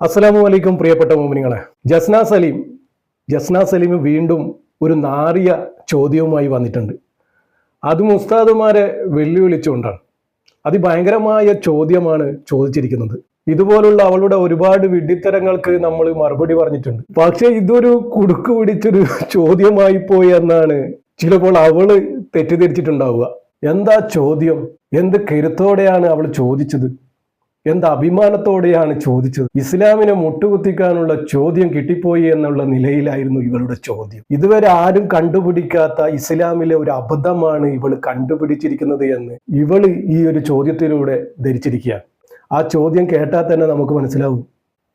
അസ്സലാമു അലൈക്കും പ്രിയപ്പെട്ട മോമിനികളെ. ജസ്ന സലീം വീണ്ടും ഒരു നാറിയ ചോദ്യവുമായി വന്നിട്ടുണ്ട്. അതും ഉസ്താദുമാരെ വെല്ലുവിളിച്ചുകൊണ്ടാണ്. അതിഭയങ്കരമായ ചോദ്യമാണ് ചോദിച്ചിരിക്കുന്നത്. ഇതുപോലുള്ള അവളുടെ ഒരുപാട് വിഡ്ഢിത്തരങ്ങൾക്ക് നമ്മൾ മറുപടി പറഞ്ഞിട്ടുണ്ട്. പക്ഷെ ഇതൊരു കുടുക്ക് പിടിച്ചൊരു ചോദ്യമായി പോയി എന്നാണ് ചിലപ്പോൾ അവള് തെറ്റിദ്ധരിച്ചിട്ടുണ്ടാവുക. എന്താ ചോദ്യം? എന്ത് കരുത്തോടെയാണ് അവൾ ചോദിച്ചത്? എന്ത് അഭിമാനത്തോടെയാണ് ചോദിച്ചത്? ഇസ്ലാമിനെ മുട്ടുകുത്തിക്കാനുള്ള ചോദ്യം കിട്ടിപ്പോയി എന്നുള്ള നിലയിലായിരുന്നു ഇവളുടെ ചോദ്യം. ഇതുവരെ ആരും കണ്ടുപിടിക്കാത്ത ഇസ്ലാമിലെ ഒരു അബദ്ധമാണ് ഇവൾ കണ്ടുപിടിച്ചിരിക്കുന്നത് എന്ന് ഇവള് ഈ ഒരു ചോദ്യത്തിലൂടെ ധരിച്ചിരിക്കുകയാണ്. ആ ചോദ്യം കേട്ടാൽ തന്നെ നമുക്ക് മനസ്സിലാവും.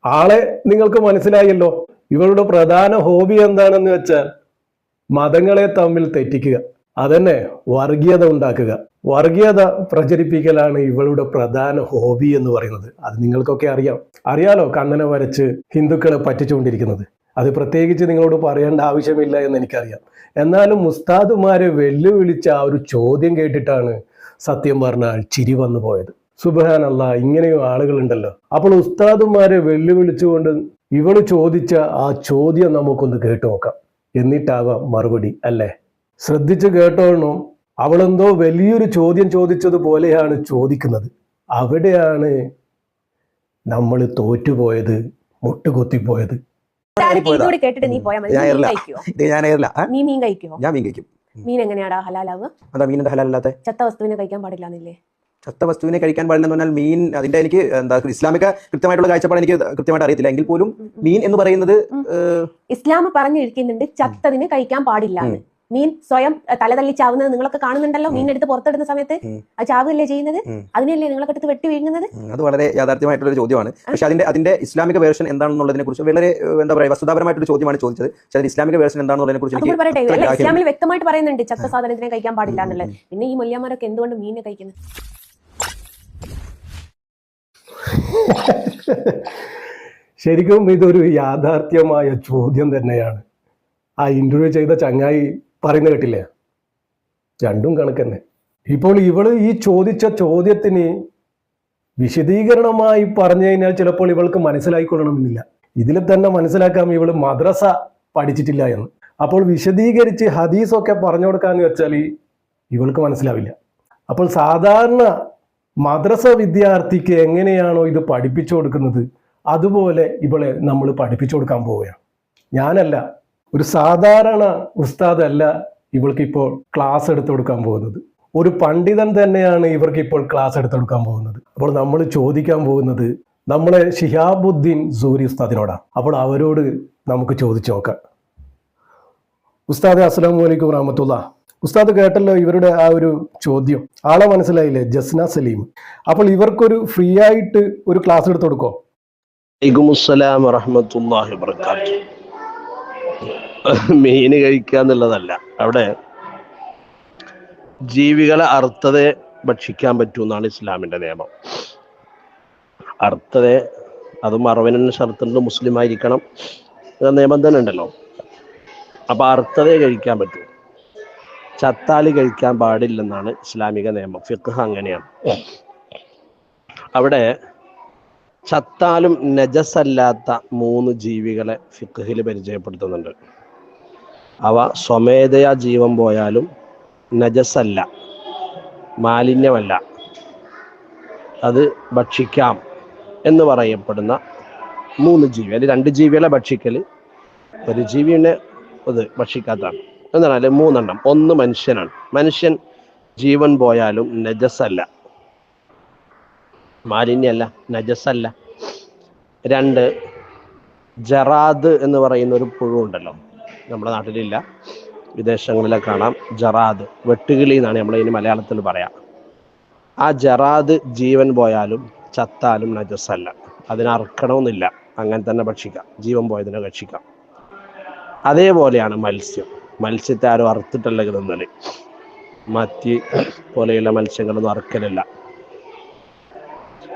ആളെ നിങ്ങൾക്ക് മനസ്സിലായല്ലോ. ഇവളുടെ പ്രധാന ഹോബി എന്താണെന്ന് വെച്ചാൽ മതങ്ങളെ തമ്മിൽ തെറ്റിക്കുക, അതന്നെ വർഗീയത ഉണ്ടാക്കുക, വർഗീയത പ്രചരിപ്പിക്കലാണ് ഇവളുടെ പ്രധാന ഹോബി എന്ന് പറയുന്നത്. അത് നിങ്ങൾക്കൊക്കെ അറിയാലോ. കണ്ണനെ വരച്ച് ഹിന്ദുക്കളെ പറ്റിച്ചുകൊണ്ടിരിക്കുന്നത്. അത് പ്രത്യേകിച്ച് നിങ്ങളോട് പറയേണ്ട ആവശ്യമില്ല എന്ന് എനിക്കറിയാം. എന്നാലും ഉസ്താദുമാരെ വെല്ലുവിളിച്ച ആ ഒരു ചോദ്യം കേട്ടിട്ടാണ് സത്യം പറഞ്ഞാൽ ചിരി വന്നു പോയത്. സുബ്ഹാനല്ലാഹ്, ഇങ്ങനെയും ആളുകളുണ്ടല്ലോ. അപ്പോൾ ഉസ്താദുമാരെ വെല്ലുവിളിച്ചുകൊണ്ട് ഇവള് ചോദിച്ച ആ ചോദ്യം നമുക്കൊന്ന് കേട്ടു നോക്കാം. എന്നിട്ടാവാം മറുപടി, അല്ലേ? ശ്രദ്ധിച്ച് കേട്ടോളണം. അവളെന്തോ വലിയൊരു ചോദ്യം ചോദിച്ചതുപോലെയാണ് ചോദിക്കുന്നത്. അവിടെയാണ് നമ്മൾ തോറ്റുപോയത്, മുട്ടുകൊത്തിപ്പോയത്. മീൻ എങ്ങനെയാടാ ഹലാലാവുക? ചത്ത വസ്തുവിനെ കഴിക്കാൻ പാടില്ലെന്നില്ലേ? ചത്ത വസ്തുവിനെ കഴിക്കാൻ പാടില്ലെന്ന് പറഞ്ഞാൽ മീൻ, അതിന്റെ എനിക്ക് ഇസ്ലാമിക കൃത്യമായിട്ടുള്ള കാഴ്ചപ്പാട് എനിക്ക് കൃത്യമായിട്ട് അറിയത്തില്ല. എങ്കിൽ പോലും മീൻ എന്ന് പറയുന്നത് ഇസ്ലാം പറഞ്ഞിരിക്കുന്നുണ്ട് ചത്തതിന് കഴിക്കാൻ പാടില്ല. മീൻ സ്വയം തലതല്ലി ചാവുന്നത് നിങ്ങളൊക്കെ കാണുന്നുണ്ടല്ലോ. മീൻ എടുത്ത് പുറത്തെടുത്ത സമയത്ത് അത് ചാവുകയല്ലേ ചെയ്യുന്നത്? അതിനല്ലേ നിങ്ങളൊക്കെ എടുത്ത് വെട്ടി വീഴുന്നത്? അത് വളരെ യാഥാർത്ഥ്യമായിട്ടുള്ള ഒരു ചോദ്യമാണ്. പക്ഷെ അതിന്റെ ഇസ്ലാമിക വേർഷൻ എന്താണെന്നുള്ളതിനെ കുറിച്ച് വളരെ എന്താ പറയുക വസ്തുതാപരമായിട്ടൊരു ചോദ്യമാണ് ചോദിച്ചത്. പക്ഷേ അതിന്റെ ഇസ്ലാമിക വേർഷൻ എന്താണെന്നുള്ളതിനെ കുറിച്ച് പറയട്ടെ. ഇസ്ലാമിൽ വ്യക്തമായിട്ട് പറയുന്നുണ്ട് ചത്ത സാധനത്തിനെ കഴിക്കാൻ പാടില്ല എന്നുള്ളത്. പിന്നെ ഈ മൊല്യന്മാരൊക്കെ എന്തുകൊണ്ട് മീനെ കഴിക്കുന്നത്? ശരിക്കും ഇതൊരു യാഥാർത്ഥ്യമായ ചോദ്യം തന്നെയാണ്. ആ ഇന്റർവ്യൂ ചെയ്ത ചങ്ങായി പറയുന്നത് കേട്ടില്ലേ? രണ്ടും കണക്കന്നെ. ഇപ്പോൾ ഇവള് ഈ ചോദിച്ച ചോദ്യത്തിന് വിശദീകരണമായി പറഞ്ഞു കഴിഞ്ഞാൽ ചിലപ്പോൾ ഇവൾക്ക് മനസ്സിലായിക്കൊള്ളണമെന്നില്ല. ഇതിൽ തന്നെ മനസ്സിലാക്കാം ഇവള് മദ്രസ പഠിച്ചിട്ടില്ല എന്ന്. അപ്പോൾ വിശദീകരിച്ച് ഹദീസൊക്കെ പറഞ്ഞു കൊടുക്കാന്ന് വെച്ചാൽ ഇവൾക്ക് മനസ്സിലാവില്ല. അപ്പോൾ സാധാരണ മദ്രസ വിദ്യാർത്ഥിക്ക് എങ്ങനെയാണോ ഇത് പഠിപ്പിച്ചു കൊടുക്കുന്നത്, അതുപോലെ ഇവളെ നമ്മൾ പഠിപ്പിച്ചു കൊടുക്കാൻ പോവുകയാണ്. ഞാനല്ല, ഒരു സാധാരണ ഉസ്താദല്ല ഇവൾക്കിപ്പോൾ ക്ലാസ് എടുത്തു കൊടുക്കാൻ പോകുന്നത്. ഒരു പണ്ഡിതൻ തന്നെയാണ് ഇവർക്കിപ്പോൾ ക്ലാസ് എടുത്തു കൊടുക്കാൻ പോകുന്നത്. അപ്പോൾ നമ്മൾ ചോദിക്കാൻ പോകുന്നത് നമ്മളെ ഷിഹാബുദ്ദീൻ സൂരി ഉസ്താദിനോടാണ്. അപ്പോൾ അവരോട് നമുക്ക് ചോദിച്ചു നോക്കാം. ഉസ്താദ് അസ്സലാമു അലൈക്കും വറഹ്മത്തുള്ളാഹി. ഉസ്താദ് കേട്ടല്ലോ ഇവരുടെ ആ ഒരു ചോദ്യം. ആളെ മനസ്സിലായില്ലേ? ജസ്ന സലീം. അപ്പോൾ ഇവർക്കൊരു ഫ്രീ ആയിട്ട് ഒരു ക്ലാസ് എടുത്തു കൊടുക്കോ? വലൈക്കുമുസ്സലാം വറഹ്മത്തുള്ളാഹി വബറകാതുഹു. മീന് കഴിക്കുക എന്നുള്ളതല്ല, അവിടെ ജീവികളെ അർത്ഥതെ ഭക്ഷിക്കാൻ പറ്റുമെന്നാണ് ഇസ്ലാമിന്റെ നിയമം. അർത്ഥതെ, അതും അറവനും ഷർത്തുണ്ട്, മുസ്ലിം ആയിരിക്കണം നിയമം തന്നെ ഉണ്ടല്ലോ. അപ്പൊ അർത്ഥതെ കഴിക്കാൻ പറ്റും, ചത്താലി കഴിക്കാൻ പാടില്ലെന്നാണ് ഇസ്ലാമിക നിയമം. ഫിഖ് അങ്ങനെയാണ്. അവിടെ ചത്താലും നജസല്ലാത്ത 3 ജീവികളെ ഫിഖ്ഹിൽ പരിചയപ്പെടുത്തുന്നുണ്ട്. അവ സ്വമേധയാ ജീവൻ പോയാലും നജസല്ല, മാലിന്യമല്ല, അത് ഭക്ഷിക്കാം എന്ന് പറയപ്പെടുന്ന 3 ജീവി. അതിൽ 2 ജീവികളെ ഭക്ഷിക്കല്, ഒരു ജീവിനെ അത് ഭക്ഷിക്കാത്തതാണ്. എന്നാൽ 3 എണ്ണം. 1 മനുഷ്യനാണ്. മനുഷ്യൻ ജീവൻ പോയാലും നജസല്ല, മാലിന്യമല്ല, നജസല്ല. 2 ജറാദ് എന്ന് പറയുന്ന ഒരു പുഴു ഉണ്ടല്ലോ, നമ്മുടെ നാട്ടിലില്ല, വിദേശങ്ങളിലെ കാണാം. ജറാദ്, വെട്ടുകിളി എന്നാണ് നമ്മളതിന് മലയാളത്തിൽ പറയാം. ആ ജറാദ് ജീവൻ പോയാലും ചത്താലും നജസല്ല, അതിനെ അറുക്കണമെന്നില്ല, അങ്ങനെ തന്നെ ഭക്ഷിക്കാം, ജീവൻ പോയതിനെ ഭക്ഷിക്കാം. അതേപോലെയാണ് മത്സ്യത്തെ ആരും അറുത്തിട്ടല്ല കിടന്നത്. മത്തി പോലെയുള്ള മത്സ്യങ്ങളൊന്നും അറുക്കലില്ല.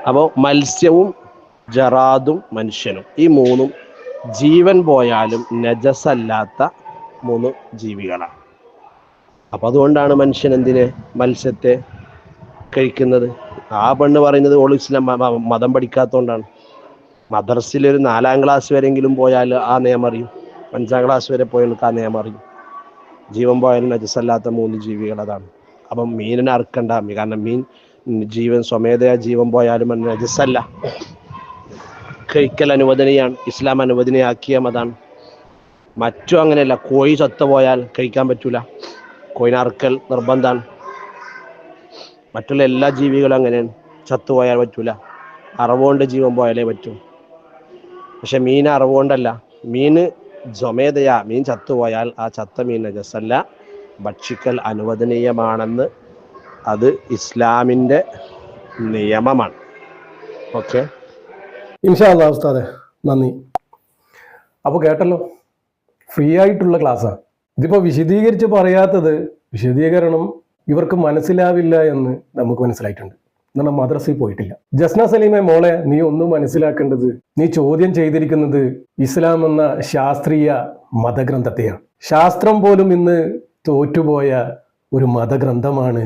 അപ്പോൾ മത്സ്യവും ജറാദും മനുഷ്യനും, ഈ 3 ജീവൻ പോയാലും നജസല്ലാത്ത 3 ജീവികളാണ്. അപ്പൊ അതുകൊണ്ടാണ് മനുഷ്യൻ എന്തിന് മത്സ്യത്തെ കഴിക്കുന്നത്? ആ പെണ്ണ് പറയുന്നത് ഓൾ ഇസ്ലാം മതം പഠിക്കാത്തതുകൊണ്ടാണ്. മദ്രസയിൽ ഒരു 4ാം ക്ലാസ് വരെങ്കിലും പോയാൽ ആ നിയമം അറിയും. 5ാം ക്ലാസ് വരെ പോയവർക്ക് ആ നിയമം അറിയും. ജീവൻ പോയാലും നജസല്ലാത്ത 3 ജീവികൾ അതാണ്. അപ്പം മീനിനെ അറുക്കണ്ട, കാരണം മീൻ ജീവൻ സ്വമേധയാ ജീവൻ പോയാലും അത് നജസല്ല, കഴിക്കൽ അനുവദനീയാണ്. ഇസ്ലാം അനുവദനീയാക്കിയ മതാണ്. മറ്റും അങ്ങനെയല്ല. കോഴി ചത്തുപോയാൽ കഴിക്കാൻ പറ്റൂല, കോഴിനെ അറുക്കൽ നിർബന്ധമാണ്. മറ്റുള്ള എല്ലാ ജീവികളും അങ്ങനെയാണ്, ചത്തുപോയാൽ പറ്റൂല, അറവുകൊണ്ട് ജീവൻ പോയാലേ പറ്റൂ. പക്ഷെ മീൻ അറവുകൊണ്ടല്ല, മീന് സ്വമേധയാ മീൻ ചത്തുപോയാൽ ആ ചത്ത മീൻ നജസല്ല, ഭക്ഷിക്കൽ അനുവദനീയമാണെന്ന് അത് ഇസ്ലാമിൻ്റെ നിയമമാണ്. ഓക്കെ, ഇൻഷാ അല്ലാ ഉസ്താദെ, നന്ദി. അപ്പോൾ കേട്ടല്ലോ, ഫ്രീ ആയിട്ടുള്ള ക്ലാസ്സാണ്. ഇതിപ്പോൾ വിശദീകരിച്ച് പറയാത്തത് വിശദീകരണം ഇവർക്ക് മനസ്സിലാവില്ല എന്ന് നമുക്ക് മനസ്സിലായിട്ടുണ്ട്. എന്നാൽ മദ്രസയിൽ പോയിട്ടില്ല. ജസ്ന സലീമെ മോളെ, നീ ഒന്നും മനസ്സിലാക്കേണ്ടത്, നീ ചോദ്യം ചെയ്തിരിക്കുന്നത് ഇസ്ലാം എന്ന ശാസ്ത്രീയ മതഗ്രന്ഥത്തെയാണ്. ശാസ്ത്രം പോലും ഇന്ന് തോറ്റുപോയ ഒരു മതഗ്രന്ഥമാണ്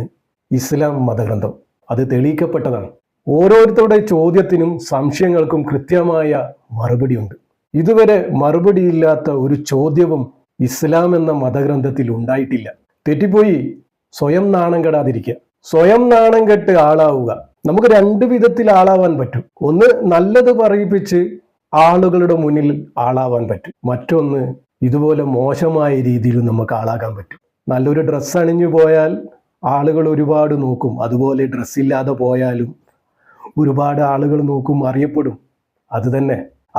ഇസ്ലാം മതഗ്രന്ഥം. അത് തെളിയിക്കപ്പെട്ടതാണ്. ഓരോരുത്തരുടെ ചോദ്യത്തിനും സംശയങ്ങൾക്കും കൃത്യമായ മറുപടിയുണ്ട്. ഇതുവരെ മറുപടിയില്ലാത്ത ഒരു ചോദ്യവും ഇസ്ലാം എന്ന മതഗ്രന്ഥത്തിൽ ഉണ്ടായിട്ടില്ല. തെറ്റിപ്പോയി സ്വയം നാണം കെടാതിരിക്കുക. സ്വയം നാണം കെട്ട് ആളാവുക. നമുക്ക് 2 വിധത്തിൽ ആളാവാൻ പറ്റും. ഒന്ന്, നല്ലത് പറയിപ്പിച്ച് ആളുകളുടെ മുന്നിൽ ആളാവാൻ പറ്റും. മറ്റൊന്ന്, ഇതുപോലെ മോശമായ രീതിയിൽ നമുക്ക് ആളാകാൻ പറ്റും. നല്ലൊരു ഡ്രസ്സ് അണിഞ്ഞു പോയാൽ ആളുകൾ ഒരുപാട് നോക്കും. അതുപോലെ ഡ്രസ്സില്ലാതെ പോയാലും ഒരുപാട് ആളുകൾ നോക്കും, അറിയപ്പെടും.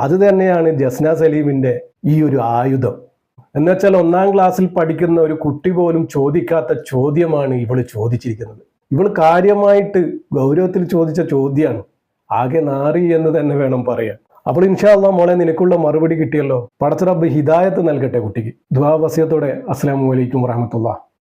അത് തന്നെയാണ് ജസ്ന സലീമിൻ്റെ ഈ ഒരു ആയുധം. എന്നുവെച്ചാൽ 1ാം ക്ലാസ്സിൽ പഠിക്കുന്ന ഒരു കുട്ടി പോലും ചോദിക്കാത്ത ചോദ്യമാണ് ഇവള് ചോദിച്ചിരിക്കുന്നത്. ഇവള് കാര്യമായിട്ട് ഗൗരവത്തിൽ ചോദിച്ച ചോദ്യമാണ്. ആകെ നാറി എന്ന് തന്നെ വേണം പറയാൻ. അപ്പോൾ ഇൻഷാ അല്ലാഹ് മോളെ, നിനക്കുള്ള മറുപടി കിട്ടിയല്ലോ. പടച്ച റബ്ബ് ഹിദായത്ത് നൽകട്ടെ കുട്ടിക്ക്. ദുആ വസിയത്തോടെ അസ്സലാമു അലൈക്കും വറഹ്മത്തുള്ളാഹി.